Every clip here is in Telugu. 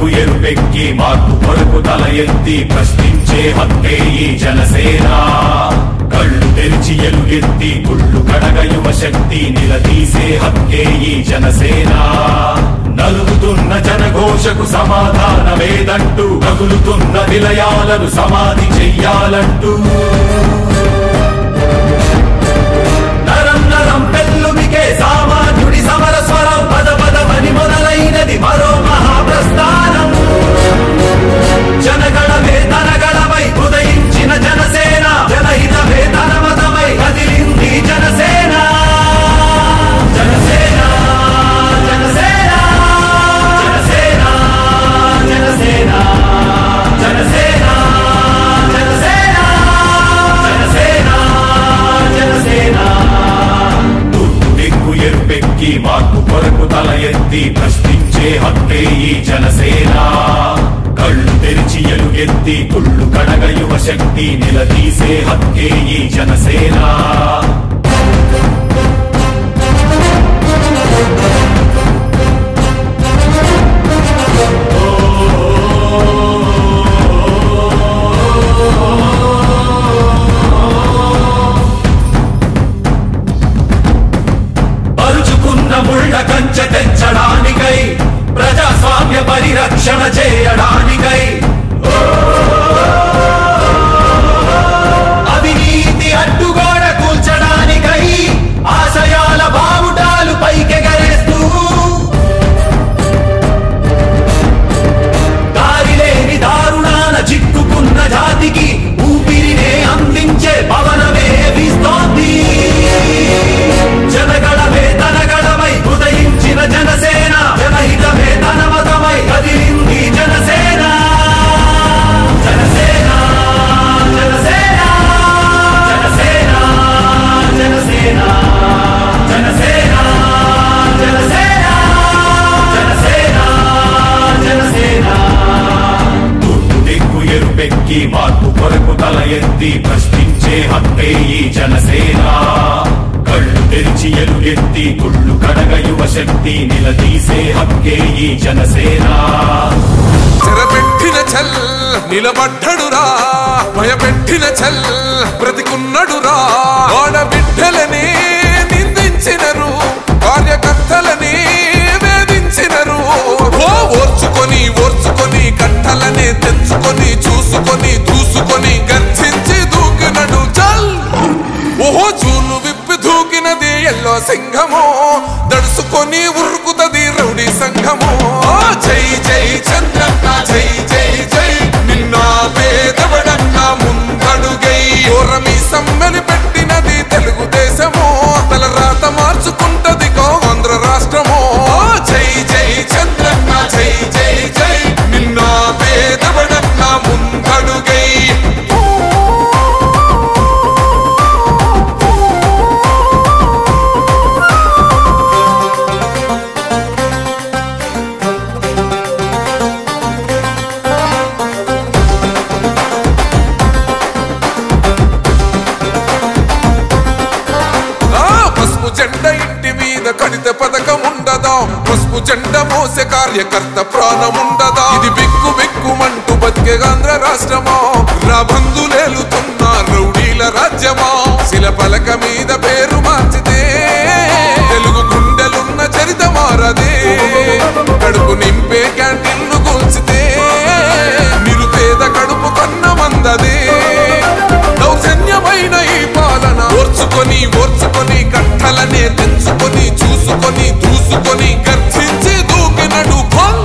దిక్కు ఎరుపెక్కి మార్పు కొరకు తల ఎత్తి ప్రశ్నించే హక్కే ఈ జనసేన. కళ్ళు తెరిచి ఎలుగెత్తి గుళ్ళు కడగ యువ శక్తి నిలదీసే హక్కే ఈ జనసేన. నలుగుతున్న జనఘోషకు సమాధానమేదంటూ రగులుతున్న విలయాలను సమాధి చెయ్యాలంటూ నరం నరం పెళ్ళుమికే సామాన్యుడి సమర స్వరం పద పదమని మొదలైనది మరో మహాప్రస్థానం. జనగణమే తనగణమై ఉదయించిన జనసేన, జనహితమే తన మతమై కదిలింది జనసేన. జనసేన జనసేన జనసేన జనసేన జనసేన జనసేన జనసేన జనసేన. తూర్పు దిక్కు ఎరుపెక్కి మార్పు కొరకు తల ఎత్తి ప్రశ్నించే హక్కే ఈ జనసేన. కళ్ళు తెరిచి ఎలుగెత్తి కుళ్ళు కడగ యువ శక్తి నిలదీసే హక్కే ఈ జనసేన. పరుచుకున్న ముళ్ళ కంచె తెచ్చడానికై, ప్రజాస్వామ్య పరిరక్షణ చేయడానికై, అవినీతి అడ్డుగోడ కూల్చడానికై ఆశయాల బావుటాలు పైకెగరేస్తూ దారిలేని దారుణాన చిక్కుకున్న జాతికి ఊపిరినే అందించే పవనమే వీస్తోంది. జనగణమే తనగణమై ఉదయించిన జనసేన, జనహితమే తన మతమై కదిలింది జనసేన. జనసేన జనసేన జనసేన జనసేన జనసేన జనసేన జనసేన జనసేన. తూర్పు దిక్కు ఎరుపెక్కి మార్పు కొరకు తల ఎత్తి ప్రశ్నించే హక్కే ఈ జనసేన. కళ్ళు తెరిచి ఎలుగెత్తి గుళ్ళు కడగ యువ శక్తి నిలదీసే హక్కే ఈ జనసేన. చెరపెట్టిన చల్ నిలబడ్డడురా, భయపెట్టిన చల్ బ్రతికున్నడురా. ఆడబిడ్డలని నిందించినరు, కార్యకర్తలని వేధించినరు. ఓర్చుకొని ఓర్చుకొని కట్టలనే తెంచుకొని చూసుకొని దూసుకొని గర్జించి దూకినడు చల్. ఓహో చూలు విప్పి దూకినది ఎల్లో సింహము, దడుసుకొని ఉరుకుతది రౌడీ సంఘము. జై జై చంద్రన్న జై జై జై, నిన్న పేదవడన్న ముందడుగై. ఓరమి సమ్మెలి పెట్టినది తెలుగుదేశము, తల రాత మార్చుకుంటది ఆంధ్ర రాష్ట్రము. జై జై చంద్రన్న జై జై జై, నిన్న పేదవడన్న ముందడుగై. జెండా ఇంటి మీద కడితే పథకం ఉండదా, పసుపు జెండా మోసే కార్యకర్త ప్రాణం ఉండదా. ఇది బిక్కు బిక్కుమంటూ బతికే ఆంధ్ర రాష్ట్రమా, రాబందులేలుతున్న రౌడీల రాజ్యమా. శిల పలక మీద పేరు మార్చితే తెలుగు గుండెలున్న చరిత మారదే. కడుపు నింపే క్యాంటీన్లు కూల్చితే నిరుపేద కడుపు కన్న మందదే. దౌర్జన్యమైన ఈ పాలన ఓర్చుకొని ఓర్చుకొని కట్టలనే తెంచుకొని చూసుకొని దూసుకొని గర్జించి దూకినడు ఫల్.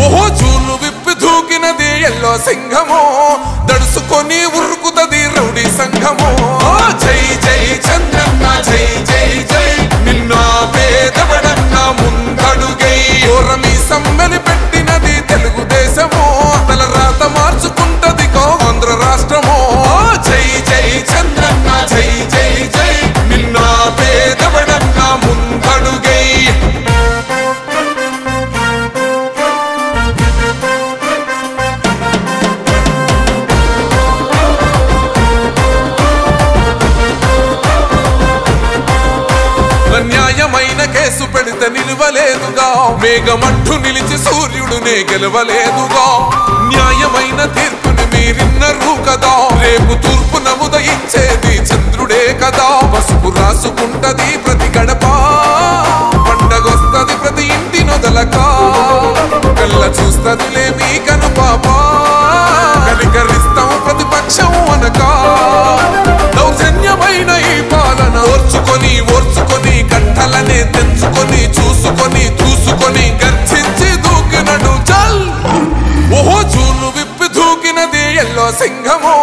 ఓహో చూలు విప్పి దూకినది ఎల్లో సింహము, దడుసుకొని ఉరుకుతది రౌడీ సంఘము. జై జై చంద్రన్న జై జై జై, నిన్న పేదవడన్న ముందడుగై. ఓరమి సమ్మెలి పెట్టినది తెలుగుదేశము, తల రాత మార్చుకుంటది ఆంధ్ర రాష్ట్రము. జై జై చంద్రన్న జై జై జై, నిన్న పేదవడన్న ముందడుగై. న్యాయమైన కేసు పెడితే నిలువలేదుగా, మేఘమంటూ నిలిచి సూర్యుడు ఎన్నికల్లోనే గెలవలేదుగా న్యాయమైన తీర్పుని మీరిన్నరు కదా రేపు తూర్పు నముదయించేది చంద్రుడే కదా పసుపు రాసుకుంటది ప్రతి గడప పండగొస్తది ప్రతి ఇంటి నొదలక కళ్ళ చూస్తదిలే మీ కనుపాప కనికరిస్తాం ప్రతిపక్షం అనక దౌర్జన్యమైన ఈ పాలన ఓర్చుకొని ఓర్చుకొని కట్టలనే తెంచుకొని చూసుకొని దూసుకొని గర్జించి దూకినడు చల్ ఓహో చూలు విప్పి దూకినది ఎల్లో సింహమో